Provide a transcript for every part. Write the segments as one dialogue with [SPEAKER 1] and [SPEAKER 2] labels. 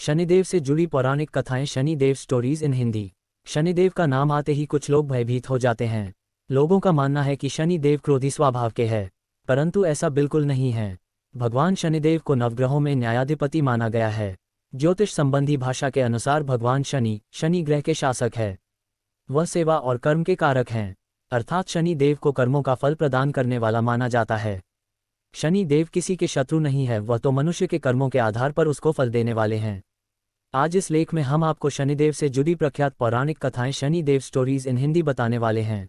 [SPEAKER 1] शनिदेव से जुड़ी पौराणिक कथाएं। Shanidev stories in Hindi. शनिदेव का नाम आते ही कुछ लोग भयभीत हो जाते हैं। लोगों का मानना है कि शनिदेव क्रोधी स्वभाव के हैं, परंतु ऐसा बिल्कुल नहीं है। भगवान शनिदेव को नवग्रहों में न्यायाधिपति माना गया है। ज्योतिष संबंधी भाषा के अनुसार भगवान शनि ग्रह के शासक है। वह सेवा और कर्म के कारक हैं, अर्थात शनि देव को कर्मों का फल प्रदान करने वाला माना जाता है। शनि देव किसी के शत्रु नहीं है, वह तो मनुष्य के कर्मों के आधार पर उसको फल देने वाले हैं। आज इस लेख में हम आपको शनिदेव से जुड़ी प्रख्यात पौराणिक कथाएं शनिदेव स्टोरीज इन हिंदी बताने वाले हैं।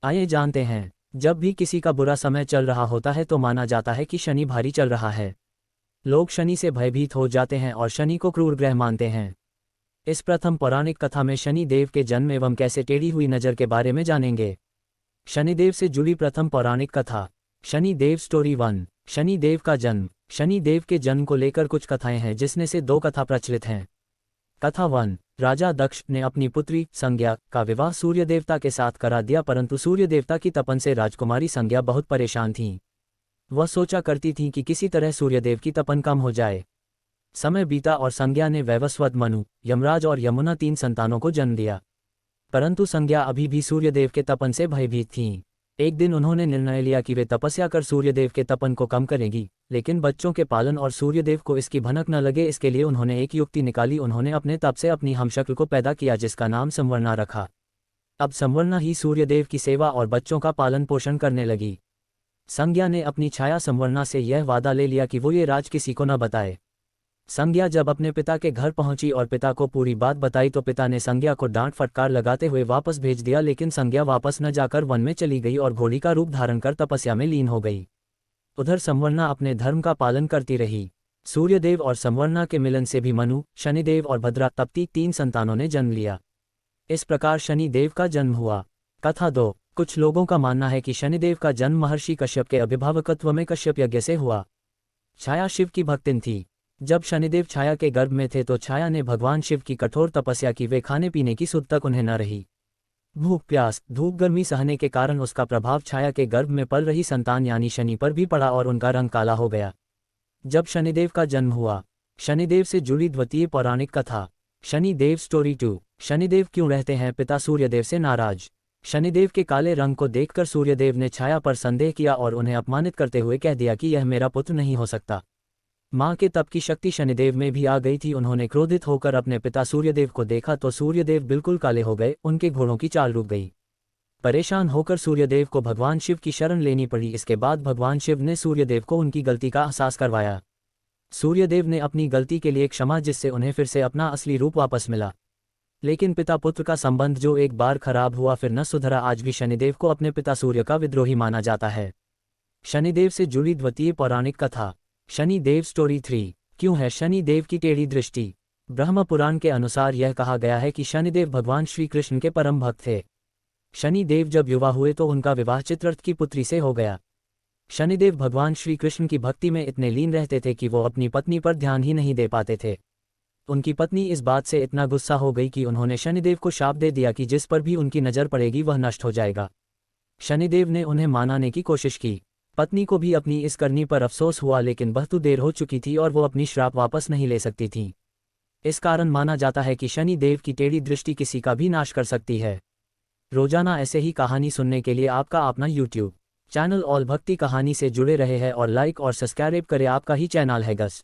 [SPEAKER 1] आइए जानते हैं। जब भी किसी का बुरा समय चल रहा होता है तो माना जाता है कि शनि भारी चल रहा है। लोग शनि से भयभीत हो जाते हैं और शनि को क्रूर ग्रह मानते हैं। इस प्रथम पौराणिक कथा में शनि देव के जन्म एवं कैसे टेढ़ी हुई नज़र के बारे में जानेंगे। शनिदेव से जुड़ी प्रथम पौराणिक कथा। शनिदेव स्टोरी 1। शनिदेव का जन्म। शनिदेव के जन्म को लेकर कुछ कथाएं हैं, जिसमें से 2 कथा प्रचलित हैं। कथा 1। राजा दक्ष ने अपनी पुत्री संज्ञा का विवाह सूर्य देवता के साथ करा दिया, परंतु सूर्य देवता की तपन से राजकुमारी संज्ञा बहुत परेशान थीं। वह सोचा करती थीं कि किसी तरह सूर्यदेव की तपन कम हो जाए। समय बीता और संज्ञा ने वैवस्वत, मनु, यमराज और यमुना 3 संतानों को जन्म दिया, परंतु संज्ञा अभी भी सूर्यदेव के तपन से भयभीत थीं। एक दिन उन्होंने निर्णय लिया कि वे तपस्या कर सूर्यदेव के तपन को कम करेंगी, लेकिन बच्चों के पालन और सूर्यदेव को इसकी भनक न लगे, इसके लिए उन्होंने एक युक्ति निकाली। उन्होंने अपने तप से अपनी हमशक्ल को पैदा किया, जिसका नाम संवर्णा रखा। अब संवर्णा ही सूर्यदेव की सेवा और बच्चों का पालन पोषण करने लगी। संज्ञा ने अपनी छाया संवर्णा से यह वादा ले लिया कि वो ये राज किसी को न बताए। संज्ञा जब अपने पिता के घर पहुंची और पिता को पूरी बात बताई तो पिता ने संज्ञा को डांट फटकार लगाते हुए वापस भेज दिया, लेकिन संज्ञा वापस न जाकर वन में चली गई और घोड़ी का रूप धारण कर तपस्या में लीन हो गई। उधर संवर्णा अपने धर्म का पालन करती रही। सूर्यदेव और संवर्णा के मिलन से भी मनु, शनिदेव और भद्रा तप्ती 3 संतानों ने जन्म लिया। इस प्रकार शनिदेव का जन्म हुआ। कथा 2। कुछ लोगों का मानना है कि शनिदेव का जन्म महर्षि कश्यप के अभिभावकत्व में कश्यप यज्ञ से हुआ। छाया शिव की भक्तिन थी। जब शनिदेव छाया के गर्भ में थे तो छाया ने भगवान शिव की कठोर तपस्या की। वे खाने पीने की सुध तक उन्हें न रही। भूख प्यास धूप गर्मी सहने के कारण उसका प्रभाव छाया के गर्भ में पल रही संतान यानी शनि पर भी पड़ा और उनका रंग काला हो गया। जब शनिदेव का जन्म हुआ। शनिदेव से जुड़ी द्वितीय पौराणिक कथा। शनिदेव स्टोरी 2। शनिदेव क्यों रहते हैं पिता सूर्यदेव से नाराज। शनिदेव के काले रंग को देखकर सूर्यदेव ने छाया पर संदेह किया और उन्हें अपमानित करते हुए कह दिया कि यह मेरा पुत्र नहीं हो सकता। माँ के तप की शक्ति शनिदेव में भी आ गई थी। उन्होंने क्रोधित होकर अपने पिता सूर्यदेव को देखा तो सूर्यदेव बिल्कुल काले हो गए, उनके घोड़ों की चाल रुक गई। परेशान होकर सूर्यदेव को भगवान शिव की शरण लेनी पड़ी। इसके बाद भगवान शिव ने सूर्यदेव को उनकी गलती का एहसास करवाया। सूर्यदेव ने अपनी गलती के लिए क्षमा, जिससे उन्हें फिर से अपना असली रूप वापस मिला। लेकिन पिता पुत्र का संबंध जो एक बार खराब हुआ फिर न सुधरा। आज भी शनिदेव को अपने पिता सूर्य का विद्रोही माना जाता है। शनिदेव से जुड़ी द्वितीय पौराणिक कथा। शनिदेव स्टोरी 3। क्यों है शनिदेव की टेढ़ी दृष्टि। ब्रह्म पुराण के अनुसार यह कहा गया है कि शनिदेव भगवान श्री कृष्ण के परम भक्त थे। शनिदेव जब युवा हुए तो उनका विवाह चित्ररथ की पुत्री से हो गया। शनिदेव भगवान श्री कृष्ण की भक्ति में इतने लीन रहते थे कि वो अपनी पत्नी पर ध्यान ही नहीं दे पाते थे। उनकी पत्नी इस बात से इतना गुस्सा हो गई कि उन्होंने शनिदेव को शाप दे दिया कि जिस पर भी उनकी नज़र पड़ेगी वह नष्ट हो जाएगा। शनिदेव ने उन्हें मनाने की कोशिश की। पत्नी को भी अपनी इस करनी पर अफसोस हुआ, लेकिन बहुत देर हो चुकी थी और वो अपनी श्राप वापस नहीं ले सकती थी। इस कारण माना जाता है कि शनि देव की टेढ़ी दृष्टि किसी का भी नाश कर सकती है। रोजाना ऐसे ही कहानी सुनने के लिए आपका अपना YouTube चैनल ऑल भक्ति कहानी से जुड़े रहे हैं और लाइक और सब्सक्राइब करें। आपका ही चैनल है गस।